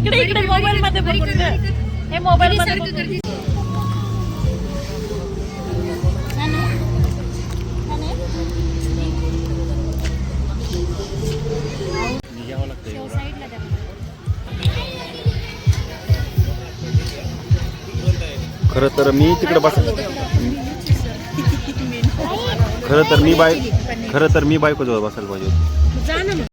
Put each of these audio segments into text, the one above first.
इकडे इकडे मोबाईल मध्ये बघून ग. हे मोबाईल मध्ये बघून. खरं तर मी तिकडे खरं तर मी बायको जवळ बसायला पाहिजे होतं.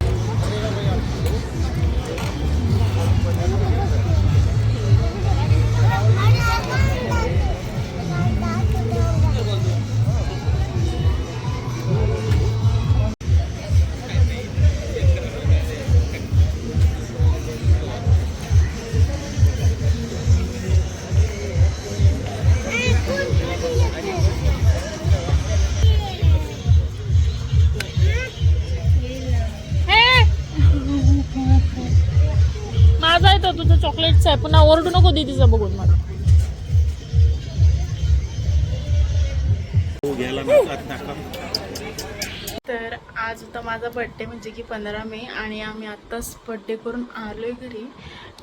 माझा आहे तो, तुझं चॉकलेटचा आहे. पुन्हा ओरडू नको दीदीचा बघून मला. तर आज होता माझा बर्थडे, म्हणजे की 15 मे, आणि आम्ही आत्ताच बर्थडे करून आलोय घरी.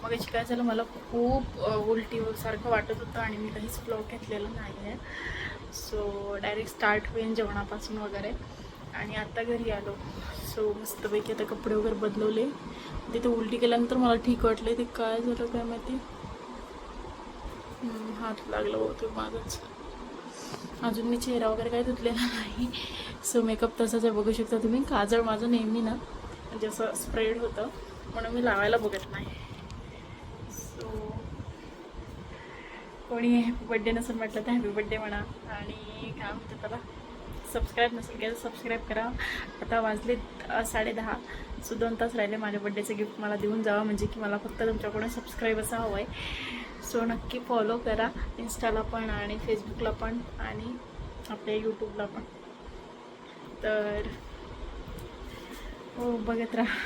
मग काय झालं, मला खूप उलटी सारखं वाटत होतं आणि मी काहीच ब्लॉग घेतलेला नाही आहे. सो डायरेक्ट स्टार्ट होईल जेवणापासून वगैरे. आणि आत्ता घरी आलो. सो मस्तपैकी आता कपडे वगैरे बदलवले. तिथे उलटी केल्यानंतर मला ठीक वाटले. ते काय झालं काय माहिती, हात लागलं होतं माझंच. अजून मी चेहरा वगैरे काही धुतलेला नाही. सो मेकअप तसाच आहे, बघू शकता तुम्ही. काजळ माझं नेहमी ना म्हणजे असं स्प्रेड होतं, म्हणून मी लावायला बघत नाही. सो कोणी हॅपी बड्डे नसेल म्हटलं तर हॅपी बड्डे म्हणा. आणि काय म्हणतात त्याला, सबस्क्राईब नसेल केलं सबस्क्राईब करा. आता वाजले 10:30. सो 2 तास राहिले माझ्या बड्डेचं गिफ्ट मला देऊन जावं, म्हणजे की मला फक्त तुमच्याकडून सबस्क्राईब असा हवं आहे. सो नक्की फॉलो करा, इंस्टाला पण आणि फेसबुकला पण आणि आपल्या यूट्यूबला पण. तर हो, बघत राहा.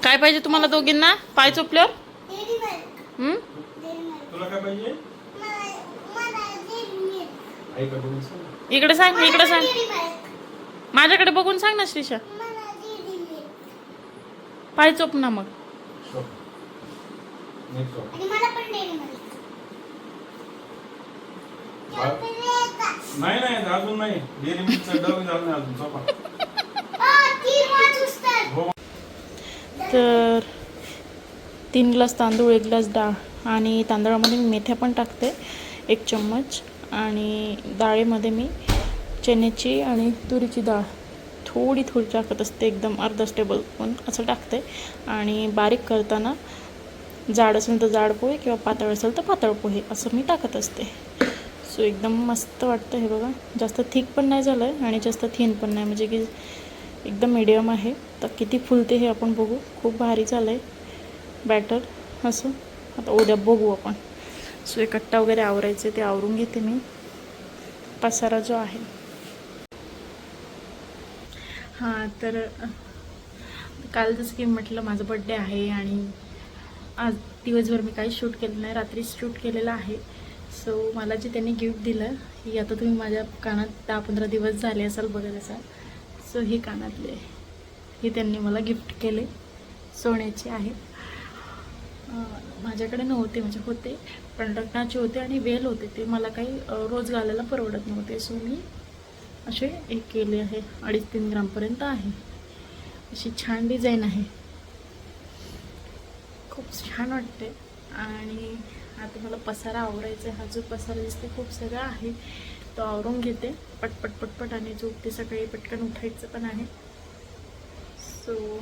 काय पाहिजे तुम्हाला दोघींना पाय चोपल्यावर? तुला काय पाहिजे? इकडे सांग, इकडे सांग, माझ्याकडे बघून सांग ना श्रीषा. पाय चोप ना मग. नाही नाही अजून नाही. डेअरी मिल्कचा डब झाला नाही अजून. चोपा. तर 3 ग्लास तांदूळ, 1 ग्लास डाळ, आणि तांदळामध्ये मी मेथ्या पण टाकते 1 चम्मच. आणि डाळीमध्ये मी चण्याची आणि तुरीची डाळ थोडी टाकत असते, एकदम अर्धा टेबलस्पून असं टाकते. आणि बारीक करताना जाड असेल तर जाड पोहे किंवा पातळ असेल तर पातळ पोहे असं मी टाकत असते. सो एकदम मस्त वाटतं हे बघा. जास्त थिक पण नाही झालं आहे आणि जास्त थिन पण नाही, म्हणजे की एकदम मीडियम आहे. तर किती फुलते हे आपण बघू. खूप भारी झालं आहे बॅटर असं. आता उद्या बघू आपण. सो एक कट्टा वगैरे आवरायचे, ते आवरून घेते मी, पसारा जो आहे. हां, तर काल जसं की म्हटलं माझं बड्डे आहे आणि आज दिवसभर मी काही शूट केलं नाही, रात्रीच शूट केलेलं आहे. सो मला जे त्यांनी गिफ्ट दिलं, ही आता तुम्ही माझ्या कानात 10-15 दिवस झाले असाल बघत असाल. सो हे कानातले हे त्यांनी मला गिफ्ट केले, सोन्याचे आहे. माझ्याकडे नव्हते, म्हणजे होते पण रत्नाचे होते आणि वेल होते. ते मला काही रोज घालायला परवडत नव्हते. सो मी असे एक केले आहे. 2.5-3 ग्रामपर्यंत आहे. अशी छान डिझाईन आहे, खूप छान वाटते. आणि आता मला पसारा आवरायचा आहे. हा जो पसारा दिसते खूप सगळा आहे, तो आवरून घेते पटपट पटपट. आणि झोपते सकाळी, पटकन उठायचं पण आहे. सो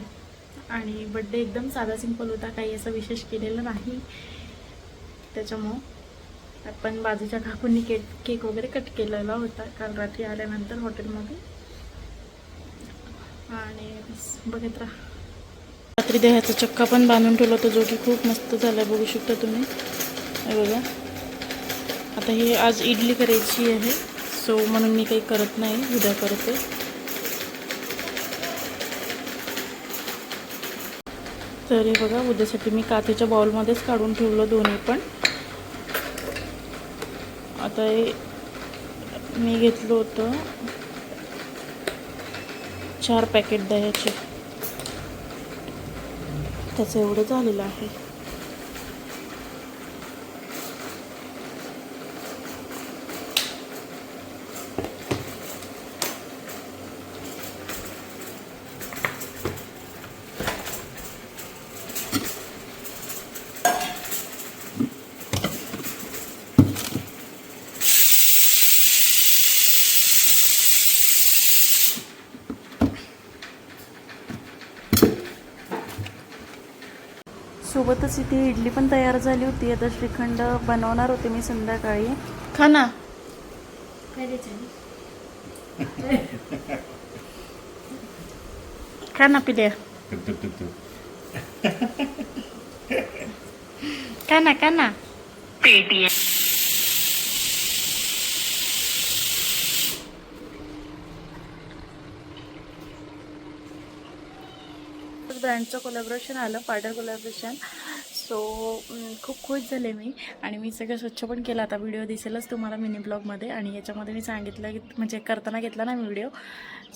आणि बड्डे एकदम साधा सिंपल होता, काही असं विशेष केलेलं नाही. त्याच्यामुळं आपण बाजूच्या काकूंनी केक वगैरे कट केलेला होता काल रात्री आल्यानंतर हॉटेलमध्ये. आणि बघत राहा. रात्री देहाचा चक्का पण बांधून ठेवला होता, जो की खूप मस्त झाला आहे, बघू शकता तुम्ही. हे बघा. आता हे आज इडली करायची आहे, सो म्हणून मी काही करत नाही, उद्या करते. तर हे बघा, उद्यासाठी मी काचेच्या बाउलमध्येच काढून ठेवलं दोन्ही पण. आता हे मी घेतलं होतं 4 पॅकेट दह्याचे, त्याचं एवढं झालेलं आहे. सोबतच इथे इडली पण तयार झाली होती. आता श्रीखंड बनवणार होते मी संध्याकाळी. खा ना. खा ना पिल्या. खा ना खा ना. ब्रँडचं कोलॅबरेशन आलं, पार्टनर कोलॅबरेशन. सो खूप खुश झाले मी. आणि मी सगळं स्वच्छ पण केलं. आता व्हिडिओ दिसेलच तुम्हाला मिनी ब्लॉगमध्ये. आणि याच्यामध्ये मी सांगितलं की म्हणजे करताना घेतला ना मी व्हिडिओ.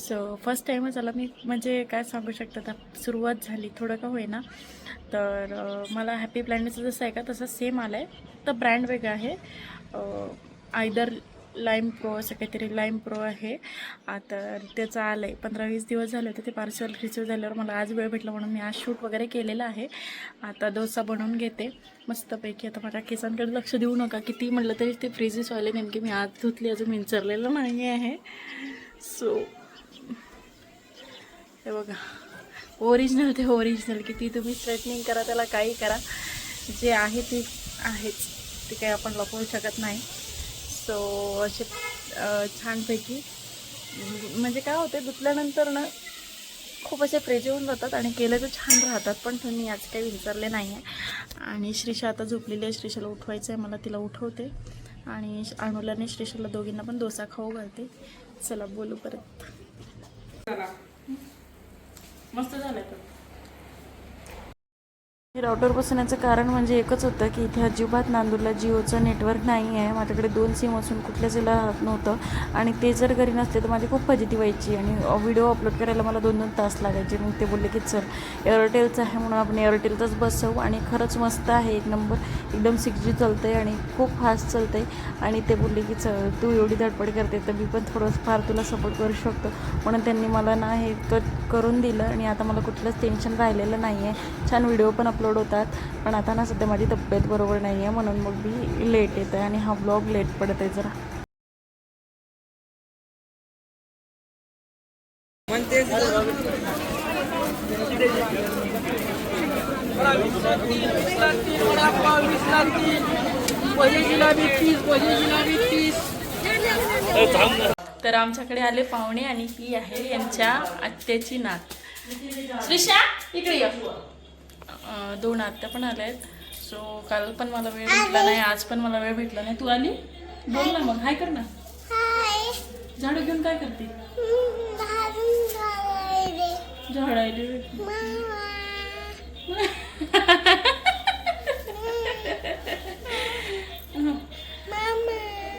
सो फर्स्ट टाईमच आला मी, म्हणजे काय सांगू शकता, आता सुरुवात झाली थोडं का होईना. तर मला हॅपी प्लॅनेटचं जसं आहे का तसं सेम आलं आहे. तर ब्रँड वेगळा आहे, आयदर लाईम प्रो असं काहीतरी, लाईम प्रो आहे. तर त्याचं आलं आहे. 15-20 दिवस झाले होते ते पार्सल रिसिव्ह झाल्यावर. मला आज वेळ भेटला म्हणून मी आज शूट वगैरे केलेलं आहे. आता डोसा बनवून घेते मस्तपैकी. आता माझ्या केसांकडे लक्ष देऊ नका, किती म्हटलं तरी ते फ्रीजेस व्हायला नेमके मी आज धुतली, अजून विंचरलेलं नाही आहे. सो हे बघा, ओरिजिनल ते ओरिजिनल. किती तुम्ही स्ट्रेटनिंग करा, त्याला काही करा, जे आहे ते आहेच, ते काही आपण लपवू शकत नाही. सो असे छानपैकी म्हणजे काय होते, धुतल्यानंतर ना खूप असे फ्रेश होऊन जातात आणि केले तर छान राहतात. पण मी आज काही विचारले नाही आहे. आणि श्रीषा आता झोपलेली आहे. श्रीषाला उठवायचं आहे मला, तिला उठवते. आणि अनुलाने श्रीषाला दोघींना पण डोसा खाऊ घालते. चला बोलू परत. मस्त झालं तर. राऊटर बसवण्याचं कारण म्हणजे एकच होतं की इथे अजिबात नांदूरला जिओचं नेटवर्क नाही आहे. माझ्याकडे 2 सिम असून कुठल्याच याला राहत नव्हतं. आणि ते जर घरी नसते तर माझी खूप फजिती व्हायची. आणि व्हिडिओ अपलोड करायला मला 2-2 तास लागायचे. मग ते बोलले की चल एअरटेलचं आहे म्हणून आपण एअरटेलचंच बसवू. आणि खरंच मस्त आहे, एक नंबर, एकदम 6G चालतं आहे आणि खूप फास्ट चालतं आहे. आणि ते बोलले की चल तू एवढी धडपड करते तर मी पण थोडंसं फार तुला सपोर्ट करू शकतो. म्हणून त्यांनी मला ना हे करून दिलं. आणि आता मला कुठलंच टेन्शन राहिलेलं नाही आहे. छान व्हिडिओ पण अपलोड होतात. पण आता ना सध्या माझी तब्येत बरोबर नाही आहे म्हणून मग मी लेट येत आहे आणि हा ब्लॉग लेट पडत आहे जरा. तर आमच्याकडे आले पाहुणे आणि ही आहे यांच्या आत्याची नात श्रीषा. इकडे या. 2 आत्या पण आल्या आहेत. सो काल पण मला वेळ भेटला नाही, आज पण मला वेळ भेटला नाही. तू आली, बोल ना मग, हाय कर ना. झाडू घेऊन काय करते? झाडायले.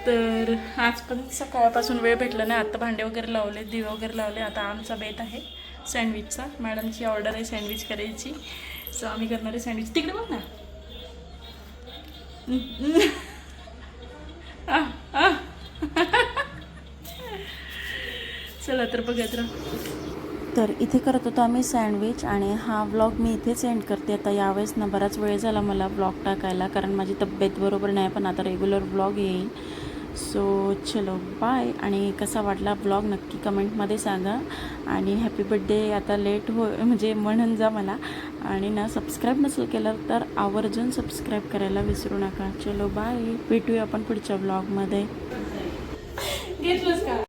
तर आज पण सकाळपासून वेळ भेटला नाही. आता भांडे वगैरे लावले, दिवे वगैरे लावले. आता आमचा बेत आहे सँडविचचा. मॅडमची ऑर्डर आहे सँडविच करायची. सो आम्ही करणारे सँडविच. तिकडे बघ ना. चला तर बघत राहा. तर इथे करत होतो आम्ही सँडविच. आणि हा व्लॉग मी इथेच एंड करते. आता यावेळेस ना बराच वेळ झाला मला व्लॉग टाकायला, कारण माझी तब्येत बरोबर नाही. पण आता रेग्युलर व्लॉग येईल. सो चलो बाय. आणि कसा वाटला ब्लॉग नक्की कमेंटमध्ये सांगा. आणि हॅपी बड्डे आता लेट म्हणजे म्हणून जा मला. आणि ना सबस्क्राईब नसेल केलं तर आवर्जून सबस्क्राईब करायला विसरू नका. चलो बाय, भेटूया आपण पुढच्या ब्लॉगमध्ये. घेतलंच का?